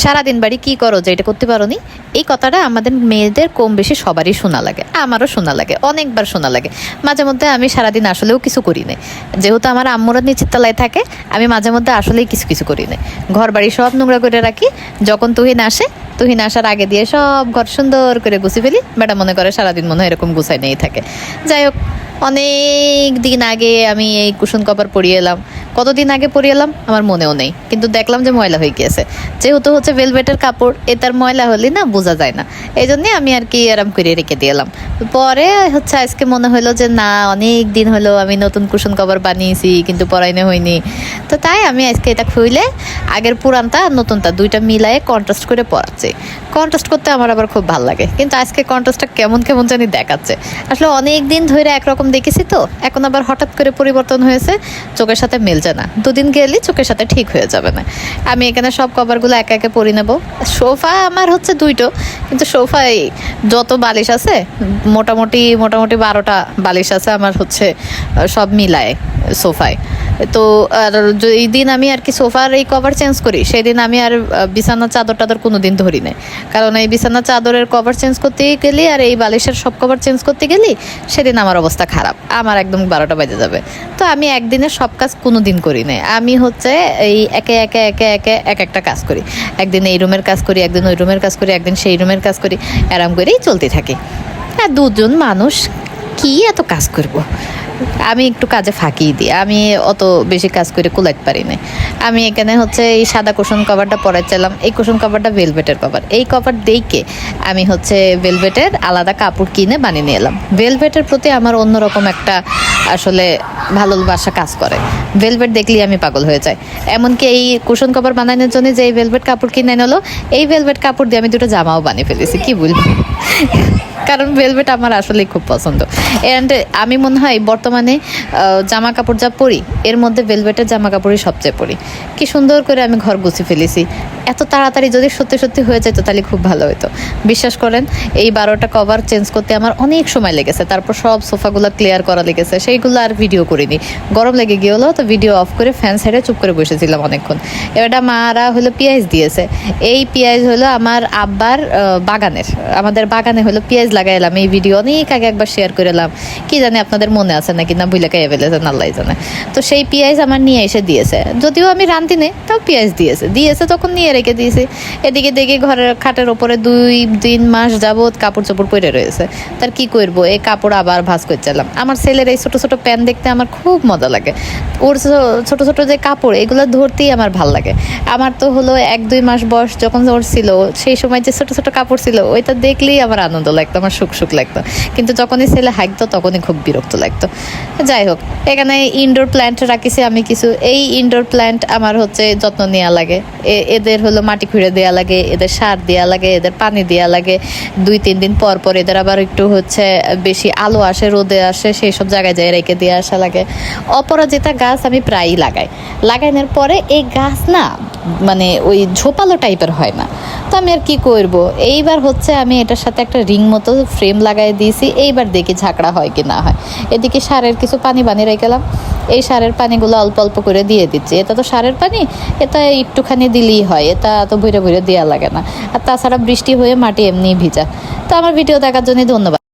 সারাদিন বাড়ি কি করো যে এটা করতে পারো নি? এই কথাটা আমাদের মেয়েদের কম বেশি সবারই শোনা লাগে, আমারও শোনা লাগে, অনেকবার শোনা লাগে। মাঝে মধ্যে আমি সারাদিন আসলেও কিছু করি না, যেহেতু আমার আম্মুরা নিচের তলায় থাকে। আমি মাঝে মধ্যে আসলেই কিছু কিছু করি না, ঘর বাড়ি সব নোংরা করে রাখি। যখন তুহিন আসার আগে দিয়ে সব ঘর সুন্দর করে গুছিয়ে ফেলি। বেটা মনে করে সারাদিন মনে হয় এরকম গুছাই নিয়েই থাকে। যাই হোক, অনেক দিন আগে আমি এই কুশন কভার পরিয়ে এলাম। কতদিন আগে পরিয়ে এলাম আমার মনেও নেই, কিন্তু দেখলাম যে ময়লা হয়ে গিয়েছে। যেহেতু হচ্ছে ভেলভেটের কাপড়, এটার ময়লা হলে না বোঝা যায় না, এই জন্যে আমি আর কি আরাম করে রেখে দিলাম। পরে হচ্ছে আজকে মনে হলো যে না, অনেক দিন হলো আমি নতুন কুশন কভার বানিয়েছি কিন্তু পরাইনে হয়নি। তো তাই আমি আজকে এটা খুইলে আগের পুরানটা আর নতুনটা দুইটা মিলায়ে কন্ট্রাস্ট করে পরাচ্ছি। কন্ট্রাস্ট করতে আমার আবার খুব ভালো লাগে, কিন্তু আজকে কন্ট্রাস্টটা কেমন কেমন জানি দেখাচ্ছে। আসলে অনেক দিন ধরে একরকম দেখেছি, তো এখন আবার হঠাৎ করে পরিবর্তন হয়েছে, চোখের সাথে মিলছে না। দুদিন গেলেই চোখের সাথে ঠিক হয়ে যাবে না। আমি এখানে সব কভারগুলো একে একে পরে নেব। সোফা আমার হচ্ছে দুইটো, কিন্তু সোফায় যত বালিশ আছে মোটামুটি 12টা বালিশ আছে আমার, হচ্ছে সব মিলায় সোফায়। তো আর যেই দিন আমি আর কি সোফার এই কভার চেঞ্জ করি, সেই দিন আমি আর বিছানার চাদর টাদর কোনো দিন ধরি না। কারণ এই বিছানার চাদরের কভার চেঞ্জ করতে গেলি আর এই বালিশের সব কভার চেঞ্জ করতে গেলি সেদিন আমার অবস্থা খারাপ, আমার একদম 12টা বাজে যাবে। তো আমি একদিনে সব কাজ কোনো দিন করি না। আমি হচ্ছে এই একে একে একে একে এক একটা কাজ করি। একদিন এই রুমের কাজ করি, একদিন ওই রুমের কাজ করি, একদিন সেই রুমের কাজ করি, এরম করেই চলতে থাকি। আর দুজন মানুষ কি এত কাজ করব? আমি একটু কাজে ফাঁকি দিই, আমি অত বেশি কাজ করে কুলাইতে পারি না। আমি এখানে হচ্ছে এই সাদা কুশন কভারটা পরাইছিলাম। এই কুশন কভারটা ভেলভেটের কভার। এই কভার দেখে আমি হচ্ছে ভেলভেটের আলাদা কাপড় কিনে বানিয়ে নিয়ে এলাম। ভেলভেটের প্রতি আমার অন্যরকম একটা আসলে ভালোবাসা কাজ করে। ভেলভেট দেখলেই আমি পাগল হয়ে যাই। এমনকি এই কুশন কভার বানানোর জন্য যে এই ভেলভেট কাপড় কিনে নিলো, এই ভেলভেট কাপড় দিয়ে আমি দুটো জামাও বানিয়ে ফেলেছি, কি বলবো। কারণ ভেলভেট আমার আসলেই খুব পছন্দ। অ্যান্ড আমি মনে হয় বর্তমানে জামা কাপড় যা পরি এর মধ্যে ভেলভেটের জামা কাপড়ই সবচেয়ে পরি। কি সুন্দর করে আমি ঘর গুছিয়ে ফেলেছি। এত তাড়াতাড়ি যদি সত্যি সত্যি হয়ে যেত তাহলে খুব ভালো হতো। বিশ্বাস করেন, এই 12টা কভার চেঞ্জ করতে আমার অনেক সময় লেগেছে। তারপর সব সোফাগুলো ক্লিয়ার করা লেগেছে, সেইগুলো আর ভিডিও করিনি। গরম লেগে গিয়েও তো ভিডিও অফ করে ফ্যান সাইডে চুপ করে বসেছিলাম অনেকক্ষণ। এবারটা মারা হলো পেঁয়াজ দিয়েছে। এই পেঁয়াজ হলো আমার আব্বার বাগানের, আমাদের বাগানে হলো পেঁয়াজ লাগাইলাম। এই ভিডিও অনেক আগে একবার শেয়ার করেলাম, কি জানি আপনাদের মনে আছে নাকি না, ভুলে খাইয়ে ফেলেছেন আল্লাহ জানে। তো সেই পেঁয়াজ আমার নিয়ে এসে দিয়েছে, যদিও আমি রাঁধি নেই, তাও পেঁয়াজ দিয়েছে তখন নিয়ে রেখে দিয়েছি। এদিকে দেখি ঘরের খাটের ওপরে 2-3 মাস যাবৎ কাপড় চোপড় পরে রয়েছে। তার কি করবো, এই কাপড় আবার ভাঁজ করছিলাম। আমার ছেলের এই ছোট ছোট প্যান্ট দেখতে আমার খুব মজা লাগে। ওর ছোট ছোট যে কাপড় এগুলো ধরতেই আমার ভাল লাগে। আমার তো হলো 1-2 মাস বয়স যখন ওর ছিল, সেই সময় যে ছোট ছোট কাপড় ছিল ওইটা দেখলেই আমার আনন্দ লাগতো, আমার সুখ লাগতো। কিন্তু যখনই ছেলে হাঁকতো তখনই খুব বিরক্ত লাগতো। যাই হোক, এখানে ইনডোর প্ল্যান্ট রাখিছি আমি কিছু। এই ইনডোর প্ল্যান্ট আমার হচ্ছে যত্ন নেওয়া লাগে। এদের হলো মাটি খুঁড়ে দেওয়া লাগে, এদের সার দেওয়া লাগে, এদের পানি দেওয়া লাগে। 2-3 দিন পর পর এদের আবার একটু হচ্ছে বেশি আলো আসে, রোদে আসে, সেই সব জায়গায় যায় রেখে দিয়ে আসা লাগে। অপরাজিতা গাছ আমি প্রায়ই লাগানোর পরে এই গাছ না মানে ওই ঝোপালো টাইপের হয় না। তো আমি আর কি করবো, এইবার হচ্ছে আমি এটার সাথে একটা রিং মতো ফ্রেম লাগাই দিয়েছি। এইবার দেখি ঝাঁকড়া হয় কি না হয়। এদিকে সারের কিছু পানি বানিয়ে রেখেলাম, এই সারের পানিগুলো অল্প অল্প করে দিয়ে দিচ্ছি। এটা তো সারের পানি, এটা একটুখানি দিলেই হয়, এটা তো ভুইরে দেওয়া লাগে না। আর তাছাড়া বৃষ্টি হয়ে মাটি এমনি ভিজা। তো আমার ভিডিও দেখার জন্য ধন্যবাদ।